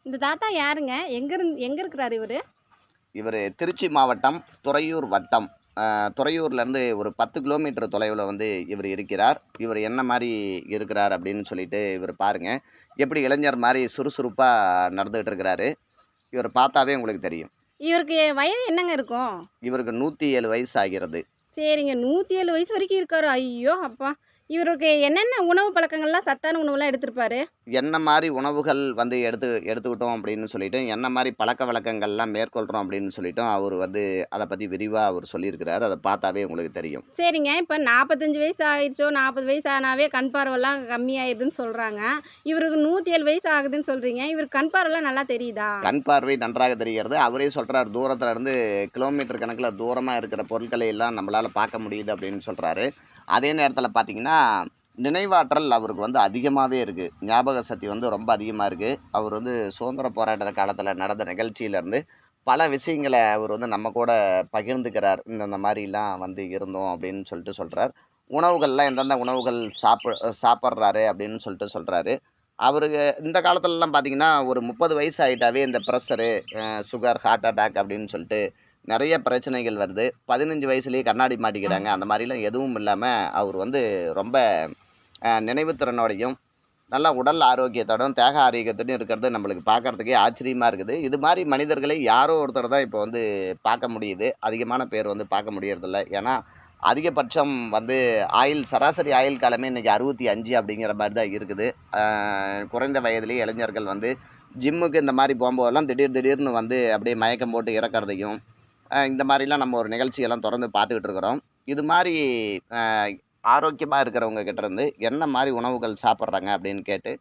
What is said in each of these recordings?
இந்த தாத்தா யாருங்க? எங்க இருக்கிறாரு இவரு? இவர் திருச்சி மாவட்டம் துறையூர் வட்டம். துறையூர்லேருந்து ஒரு 10 கிலோமீட்டர் தொலைவில் வந்து இவர் இருக்கிறார். இவர் என்ன மாதிரி இருக்கிறார் அப்படின்னு சொல்லிட்டு இவர் பாருங்க. எப்படி இளைஞர் மாதிரி சுறுசுறுப்பாக நடந்துகிட்டு இருக்கிறாரு. இவர் பார்த்தாவே உங்களுக்கு தெரியும். இவருக்கு வயது என்னங்க இருக்கும்? இவருக்கு 107 வயசு ஆகிறது. சரிங்க. 107 வயசு வரைக்கும் இருக்காரு. ஐயோ! அப்பா! இவருக்கு என்னென்ன உணவு பழக்கங்கள்லாம் சத்தான உணவுலாம் எடுத்திருப்பாரு? என்ன மாதிரி உணவுகள் வந்து எடுத்துக்கிட்டோம் அப்படின்னு சொல்லிட்டு, என்ன மாதிரி பழக்கவழக்கங்கள்லாம் மேற்கொள்கிறோம் அப்படின்னு சொல்லிட்டும் அவர் வந்து அதை பற்றி விரிவாக அவர் சொல்லியிருக்கிறார். அதை பார்த்தாவே உங்களுக்கு தெரியும். சரிங்க. இப்ப 45 வயசு ஆயிடுச்சோ, 40 வயசு ஆனாவே கண் பார்வைலாம் கம்மியாயிருதுன்னு சொல்றாங்க. இவருக்கு 107 வயசு ஆகுதுன்னு சொல்றீங்க. இவருக்கு கண் பார்வைலாம் நல்லா தெரியுதா? கண் பார்வை நன்றாக தெரிகிறது. அவரே சொல்றார், தூரத்துல இருந்து கிலோமீட்டர் கணக்குல தூரமா இருக்கிற பொருட்களை எல்லாம் நம்மளால பார்க்க முடியுது அப்படின்னு சொல்றாரு. அதே நேரத்துல பார்த்தீங்கன்னா, நினைவாற்றல் அவருக்கு வந்து அதிகமாவே இருக்கு. ஞாபக சக்தி வந்து ரொம்ப அதிகமா இருக்கு. அவர் வந்து சுதந்திர போராட்ட காலத்துல நடந்த நிகழ்ச்சியிலேருந்து பல விஷயங்கள அவர் வந்து நம்ம கூட பகிர்ந்துக்கிறார். இந்த மாதிரிலாம் வந்து இருந்தோம் அப்படின்னு சொல்லிட்டு சொல்றார். உணவுகள்லாம் எந்தெந்த உணவுகள் சாப்பிட்றாரு அப்படின்னு சொல்லிட்டு சொல்றாரு. அவருக்கு இந்த காலத்துலலாம் பார்த்தீங்கன்னா, ஒரு 30 வயசு ஆயிட்டாவே இந்த ப்ரெஷரு, சுகர், ஹார்ட் அட்டாக் அப்படின்னு சொல்லிட்டு நெறைய பிரச்சனைகள் வருது. 15 வயசுலயே கண்ணாடி மாட்டிக்கிறாங்க. அந்த மாரிலாம் எதுவும் இல்லாம, அவர் வந்து ரொம்ப நினைவுத்திறனோடையும், நல்ல உடல் ஆரோக்கியத்தோடும், தேக ஆரோக்கியத்தோடும் இருக்கிறது நம்மளுக்கு பார்க்கறதுக்கே ஆச்சரியமா இருக்குது. இது மாரி மனிதர்களை யாரோ ஒருத்தர் தான் இப்போ வந்து பார்க்க முடியுது. அதிகமான பேர் வந்து பார்க்க முடியறதில்ல. ஏன்னா, அதிகபட்சம் வந்து சராசரி ஆயுள் காலமே இன்னைக்கு 65 அப்படிங்கிற மாரி தான் இருக்குது. குறைந்த வயதிலேயே இளைஞர்கள் வந்து ஜிம்முக்கு இந்த மாரி போம்போதெல்லாம் திடீர்னு வந்து அப்படியே மயக்கம் போட்டு இறக்கறதையும், இந்த மாரிலாம் நம்ம ஒரு நிகழ்ச்சியெல்லாம் தொடர்ந்து பார்த்துக்கிட்டு இருக்கிறோம். இது மாரி அ ஆரோக்கியமா இருக்கிறவங்க கிட்டேருந்து என்ன மாரி உணவுகள் சாப்பிட்றாங்க அப்படின்னு கேட்டு,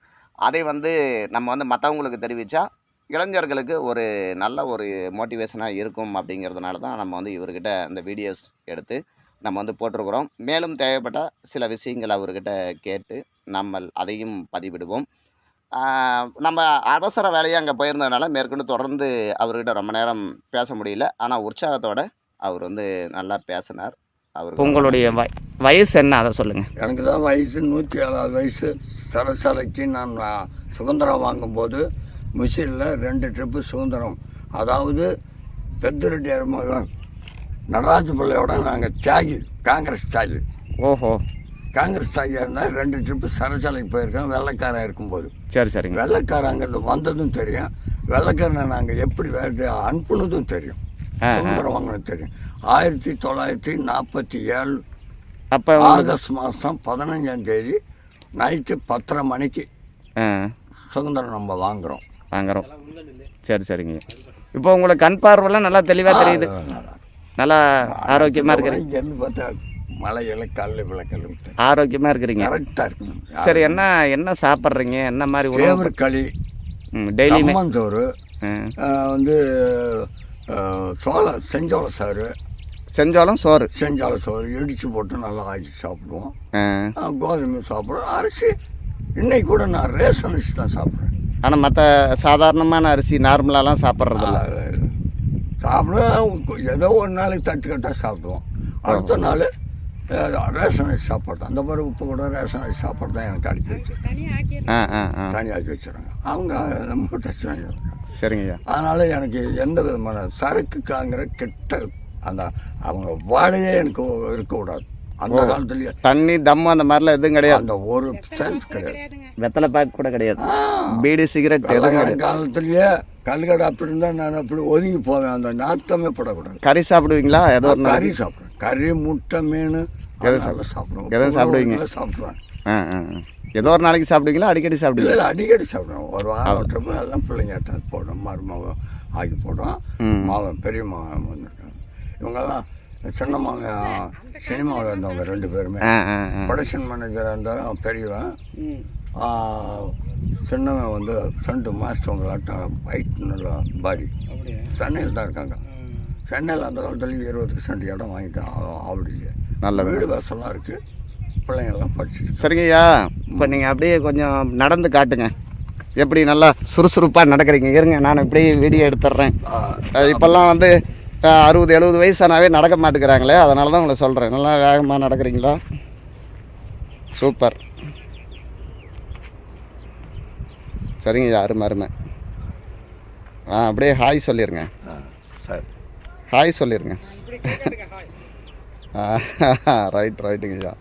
அதை வந்து நம்ம வந்து மத்தவங்களுக்கு தெரிவிச்சா, இளைஞர்களுக்கு ஒரு நல்ல ஒரு மோட்டிவேஷனா இருக்கும் அப்படிங்கிறதுனால தான் நம்ம வந்து இவர்கிட்ட இந்த வீடியோஸ் எடுத்து நம்ம வந்து போட்டிருக்கிறோம். மேலும் தேவைப்பட்டா சில விஷயங்கள் அவர்கிட்ட கேட்டு நம்ம அதையும் பதிவிடுவோம். ஆ, நம்ம அவசர வேலையா அங்க போயிருந்ததுனால மேற்கொண்டு தொடர்ந்து அவர்கிட்ட ரொம்ப நேரம் பேச முடியல. ஆனா உற்சாகத்தோட அவர் வந்து நல்லா பேசினார். அவருக்கு ரொம்ப உங்களுடைய நன்றி. வயசு என்ன அதை சொல்லுங்க. எனக்கு தான் வயசு 107 வயசு. சரசலைக்கு நான் சுதந்திரம் வாங்கும்போது மிஷினில் 2 ட்ரிப்பு சுதந்திரம், அதாவது பெத்திரெட்டியார் மகன் நடராஜ பிள்ளையோட நாங்கள் காங்கிரஸ் தியாகி. ஓஹோ, காங்கிரஸ் தியாகியாக இருந்தால் 2 ட்ரிப்பு சரசலைக்கு போயிருக்கோம் வெள்ளைக்காரன் இருக்கும்போது. சரி சரிங்க. வெள்ளைக்காரன் அங்கிருந்து வந்ததும் தெரியும், வெள்ளைக்காரனை நாங்கள் எப்படி அனுப்புனதும் தெரியும், சுதந்திரம் வாங்கினது தெரியும். 1947 அப்போ ஆகஸ்ட் மாதம் 15ஆம் தேதி நைட்டு 10:30 மணிக்கு சுதந்திரம் நம்ம வாங்குகிறோம். சரி சரிங்க. இப்போ உங்களுக்கு கண் பார்வைலாம் நல்லா தெளிவாக தெரியுது, நல்லா ஆரோக்கியமாக இருக்கிறீங்க. இங்கேருந்து பார்த்தா மலையில கல் விளக்கல் ஆரோக்கியமாக இருக்கிறீங்க. கரெக்டாக இருக்கணும். சரி, என்ன சாப்பிட்றீங்க? என்ன மாதிரி உணவு? கேவர் களி, டெய்லியுமே சோறு, வந்து செஞ்சோள சாறு, செஞ்சாலும் சோறு இடித்து போட்டு நல்லா ஆக்கி சாப்பிடுவோம். கோதுமை சாப்பிடுவோம். அரிசி இன்னைக்கு கூட நான் ரேஷன் அரிசி தான் சாப்பிட்றேன். ஆனால் மற்ற சாதாரணமான அரிசி நார்மலாலாம் சாப்பிட்றதில்ல. சாப்பிடுவோம். ஏதோ ஒரு நாளைக்கு தட்டுக்கட்டாக சாப்பிடுவோம். அடுத்த நாள் ரேஷன் அரிசி சாப்பாடு, அந்த மாதிரி உப்பு கூட ரேஷன் அரிசி சாப்பாடு தான் எனக்கு அடிக்க வச்சுருக்காங்க, தனியாக்கி வச்சுருக்காங்க. அவங்க நம்ம டச் வாங்கிடுறாங்க. சரிங்கய்யா. அதனால் எனக்கு எந்த விதமான சரக்குக்காங்கிற கெட்ட அந்த அவங்க வாடையே எனக்கு இருக்கக்கூடாது. அந்த காலத்துலேயே தண்ணி தம்மு அந்த மாதிரிலாம் எதுவும் கிடையாது. அந்த ஒரு செல்ஃப் கிடையாது, வெத்தலை பேக் கூட கிடையாது, பீடி சிகரெட் எதுவும் கிடையாது. காலத்துலேயே கல்கடை அப்படி இருந்தால் நான் அப்படி ஒதுங்கி போவேன். அந்த நாத்தமே படக்கூடாது. கறி சாப்பிடுவீங்களா? ஏதோ ஒரு கறி சாப்பிடுவேன். கறி, முட்டை, மீன் சாப்பிடுவோம். எதை சாப்பிடுவீங்க? சாப்பிடுவேன். ஏதோ ஒரு நாளைக்கு சாப்பிடுவீங்களா? அடிக்கடி சாப்பிடுவீங்க? இல்லை, அடிக்கடி சாப்பிடுவேன். ஒரு வாரம் விட்டுறப்போ எல்லாம் பிள்ளைங்க எடுத்து போடுவோம், மருமாவை ஆக்கி போடுவோம். மாவன் பெரிய மாவன் வந்துருக்காங்க. இவங்கெல்லாம் சின்ன மாவன் சினிமாவில் இருந்தவங்க 2 பேருமே. ப்ரொடக்ஷன் மேனேஜராக இருந்தாலும் பெரியவன், சின்னவன் வந்து ஃப்ரெண்டு மாஸ்டவங்களாட்டம் ஹைட் நல்லா பாடி. சென்னையில் தான் இருக்காங்க. சென்னையில் அந்த காலத்துலேயும் 20% இடம் வாங்கிட்டான். ஆவடியிலே நல்ல வீடு வாசல்லாம் இருக்குது. பிள்ளைங்கள்லாம் படிச்சுட்டு. சரிங்கய்யா, இப்போ நீங்கள் அப்படியே கொஞ்சம் நடந்து காட்டுங்க, எப்படி நல்லா சுறுசுறுப்பாக நடக்கிறீங்க. இருங்க, நான் இப்படியே வீடியோ எடுத்துட்றேன். இப்போல்லாம் வந்து 60-70 வயசானாவே நடக்க மாட்டேங்கிறாங்களே, அதனால தான் உங்களை சொல்கிறேன். நல்லா வேகமாக நடக்கிறீங்களா? சூப்பர். சரிங்கய்யா, அருமை. அப்படியே ஹாய் சொல்லிடுங்க. சரி. ஹாய் சொல்லிடுங்க. ரைட்டுங்கய்யா.